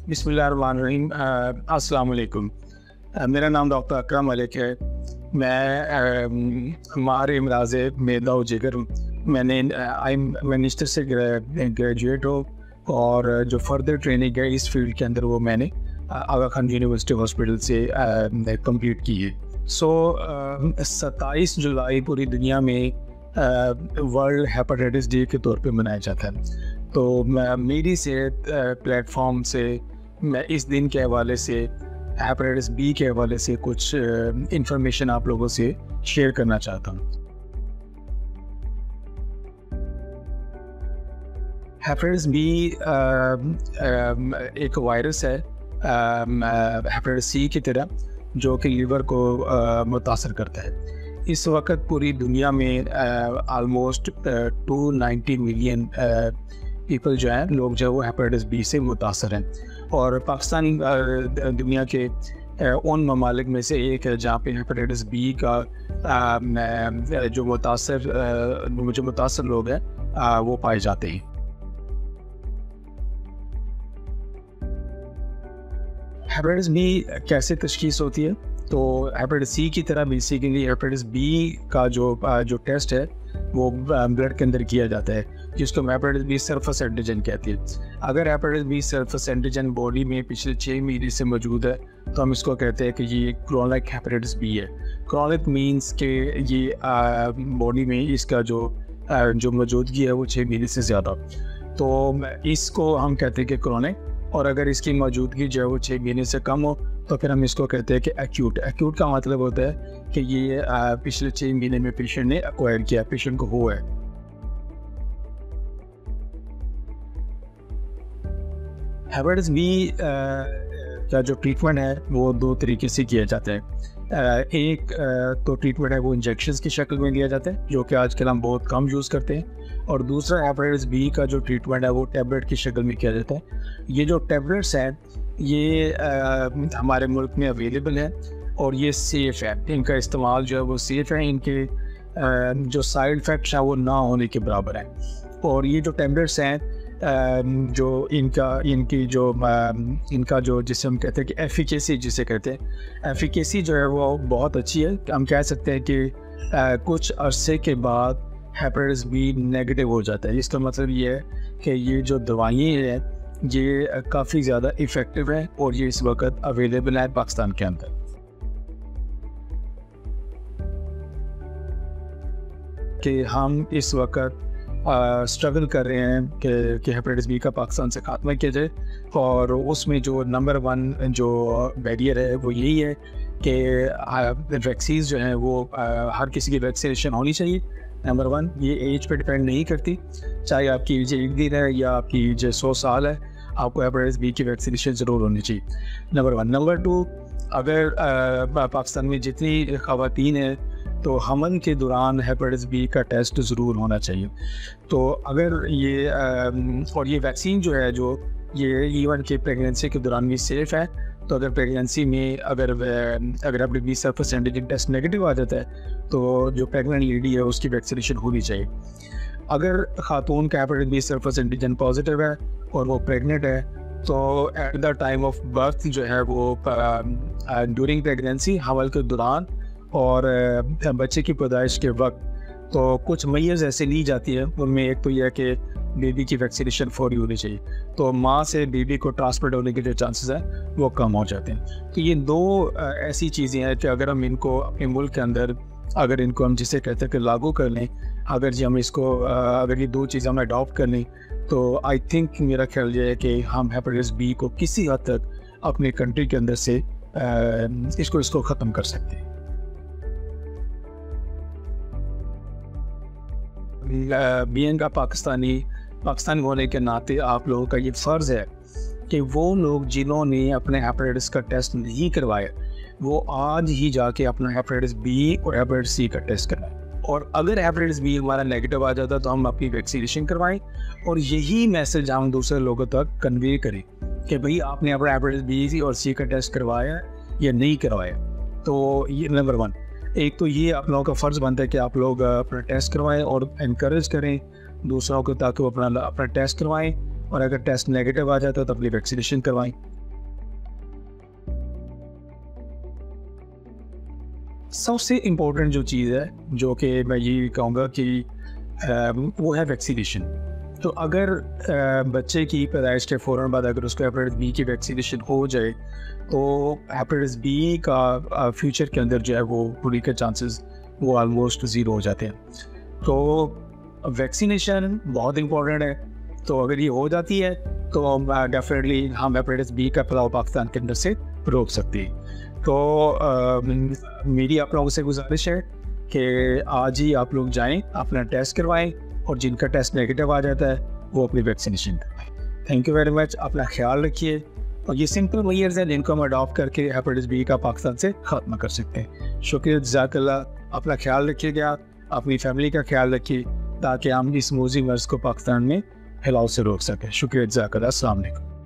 बिस्मिल्लाहिर्रहमानिर्रहीम। अस्सलाम वालेकुम। मेरा नाम डॉक्टर अकरम मलिक है। मैं माहिर इमराज़ मैदा व जिगर हूँ। मैंने मिनिस्टर से ग्रेजुएट हूँ और जो फर्दर ट्रेनिंग है इस फील्ड के अंदर वो मैंने आगा खान यूनिवर्सिटी हॉस्पिटल से कंप्लीट की है। 27 जुलाई पूरी दुनिया में वर्ल्ड हेपेटाइटिस डे के तौर पे मनाया जाता है। तो मेरी सेहत प्लेटफॉर्म से मैं इस दिन के हवाले से हेपेटाइटिस बी के हवाले से कुछ इंफॉर्मेशन आप लोगों से शेयर करना चाहता हूँ। हेपेटाइटिस बी एक वायरस है हेपेटाइटिस सी की तरह, जो कि लीवर को मुतासर करता है। इस वक्त पूरी दुनिया में आलमोस्ट 290 मिलियन पीपल जो हैं, लोग जो है वो हेपेटाइटिस बी से मुतासर हैं। और पाकिस्तान दुनिया के उन ममालिक में से एक है जहाँ पे हेपेटाइटिस बी का जो मुतासर लोग हैं वो पाए जाते हैं। हेपेटाइटिस बी कैसे तशखीस होती है? तो हेपेटाइटिस सी की तरह बेसिकली हेपेटाइटिस बी का जो टेस्ट है वो ब्लड के अंदर किया जाता है, जिसको हेपेटाइटिस बी सरफेस एंटीजन कहती है। अगर hepatitis B surface antigen body में पिछले 6 महीने से मौजूद है तो हम इसको कहते हैं कि ये क्रोनिक हेपेटाइटिस बी है। क्रोनिक मीन्स के ये बॉडी में इसका जो मौजूदगी है वो 6 महीने से ज़्यादा, तो इसको हम कहते हैं कि क्रोनिक। और अगर इसकी मौजूदगी जो है वो 6 महीने से कम हो तो फिर हम इसको कहते हैं कि एक्यूट। एक्यूट का मतलब होता है कि ये पिछले 6 महीने में पेशेंट ने एक्वायर किया, पेशेंट को हुआ है। हेपेटाइटिस बी का जो ट्रीटमेंट है वो 2 तरीके से किया जाता है। एक तो ट्रीटमेंट है वो इंजेक्शंस की शक्ल में दिया जाता है, जो कि आजकल हम बहुत कम यूज़ करते हैं। और दूसरा हेपेटाइटिस बी का जो ट्रीटमेंट है वो टैबलेट की शक्ल में किया जाता है। ये जो टैबलेट्स हैं ये हमारे मुल्क में अवेलेबल है और ये सेफ़ है। इनका इस्तेमाल जो है वो सेफ़ है, इनके जो साइड इफ़ेक्ट्स हैं वो ना होने के बराबर हैं। और ये जो टैबलेट्स हैं जो इनका जो जिसे हम कहते हैं कि एफिकेसी जिसे कहते हैं, एफिकेसी जो है वो बहुत अच्छी है। हम कह सकते हैं कि कुछ अरसे के बाद हेपेटाइटिस बी नेगेटिव हो जाता है। इसका मतलब ये है कि ये जो दवाइयाँ हैं ये काफ़ी ज़्यादा इफ़ेक्टिव है और ये इस वक्त अवेलेबल है पाकिस्तान के अंदर। कि हम इस वक्त स्ट्रगल कर रहे हैं कि हेपेटाइटिस बी का पाकिस्तान से खात्मा किया जाए, और उसमें जो नंबर 1 जो बैरियर है वो यही है कि वैक्सीन जो हैं वो हर किसी की वैक्सीनेशन होनी चाहिए। नंबर 1 ये एज पे डिपेंड नहीं करती, चाहे आपकी एज 1 दिन है या आपकी एज 100 साल है, आपको हेपेटाइटिस बी की वैक्सीनेशन ज़रूर होनी चाहिए। नंबर 1। नंबर 2, अगर पाकिस्तान में जितनी ख़वातीन हैं तो हमल के दौरान हेपेटाइटिस बी का टेस्ट ज़रूर होना चाहिए। तो अगर ये और ये वैक्सीन जो है ये इवन के प्रेगनेंसी के दौरान भी सेफ़ है। तो अगर प्रेगनेंसी में अगर hepatitis B surface antigen test negative आ जाता है तो जो प्रेग्नेंट लेडी है उसकी वैक्सीनेशन होनी चाहिए। अगर खातून का hepatitis B surface antigen positive है और वो प्रेग्नेंट है तो at the time of birth जो है वो ड्यूरिंग प्रेगनेंसी, हमल के दौरान और बच्चे की पैदाइश के वक्त, तो कुछ मैय्यज़ ऐसे ली जाती है। उनमें एक तो यह है कि बेबी की वैक्सीनेशन फौरी होनी चाहिए, तो माँ से बेबी को ट्रांसमिट होने के जो चांसेस हैं वो कम हो जाते हैं। तो ये 2 ऐसी चीज़ें हैं कि अगर हम इनको अपने मुल्क के अंदर अगर इनको हम जिसे कहते हैं कि लागू कर लें, अगर जी हम इसको अगर ये 2 चीज़ें हम अडॉप्ट कर लें तो आई थिंक मेरा ख्याल ये है कि हम हेपेटाइटिस बी को किसी हद तक अपने कंट्री के अंदर से इसको ख़त्म कर सकते हैं। बीइंग का पाकिस्तानी होने के नाते आप लोगों का ये फ़र्ज़ है कि वो लोग जिन्होंने अपने हेपेटाइटिस का टेस्ट नहीं करवाया वो आज ही जाके अपना हेपेटाइटिस बी और हेपेटाइटिस सी का टेस्ट कराएं। और अगर हेपेटाइटिस बी हमारा नेगेटिव आ जाता तो हम अपनी वैक्सीनेशन करवाएं और यही मैसेज हम दूसरे लोगों तक कन्वे करें कि भाई आपने अपना हेपेटाइटिस बी और सी का टेस्ट करवाया या नहीं करवाया। तो ये नंबर 1। एक तो ये आप लोगों का फ़र्ज़ बनता है कि आप लोग अपना टेस्ट करवाएं और इनकरेज करें दूसरों को ताकि वो अपना टेस्ट करवाएं, और अगर टेस्ट नेगेटिव आ जाता है तो अपनी वैक्सीनेशन करवाएं। सबसे इम्पोर्टेंट जो चीज़ है, जो कि मैं ये कहूँगा कि वो है वैक्सीनेशन। तो अगर बच्चे की पैदाइश के फ़ौरन बाद अगर उसको हेपेटाइटिस बी की वैक्सीनेशन हो जाए, तो हेपेटाइटिस बी का फ्यूचर के अंदर जो है वो पूरी के चांसेस वो ऑलमोस्ट ज़ीरो हो जाते हैं। तो वैक्सीनेशन बहुत इम्पोर्टेंट है। तो अगर ये हो जाती है तो डेफिनेटली हम हेपेटाइटिस बी का फैलाव पाकिस्तान के अंदर से रोक सकते हैं। तो मेरी आप लोगों से गुजारिश है कि आज ही आप लोग जाएं, अपना टेस्ट करवाएं, और जिनका टेस्ट नेगेटिव आ जाता है वो अपनी वैक्सीनेशन करवाएं। Thank you very much. अपना ख्याल रखिए, और ये सिंपल मेजर्स हैं जिनको हम अडॉप्ट करके हेपेटाइटिस बी का पाकिस्तान से खात्मा कर सकते हैं। शुक्रिया, जज़ाकल्लाह। अपना ख्याल रखिएगा, अपनी फैमिली का ख्याल रखिए, ताकि हम इस मौजी मर्ज़ को पाकिस्तान में फैलाव से रोक सकें। शुक्रिया, जज़ाकल्लाह। अस्सलाम वालेकुम।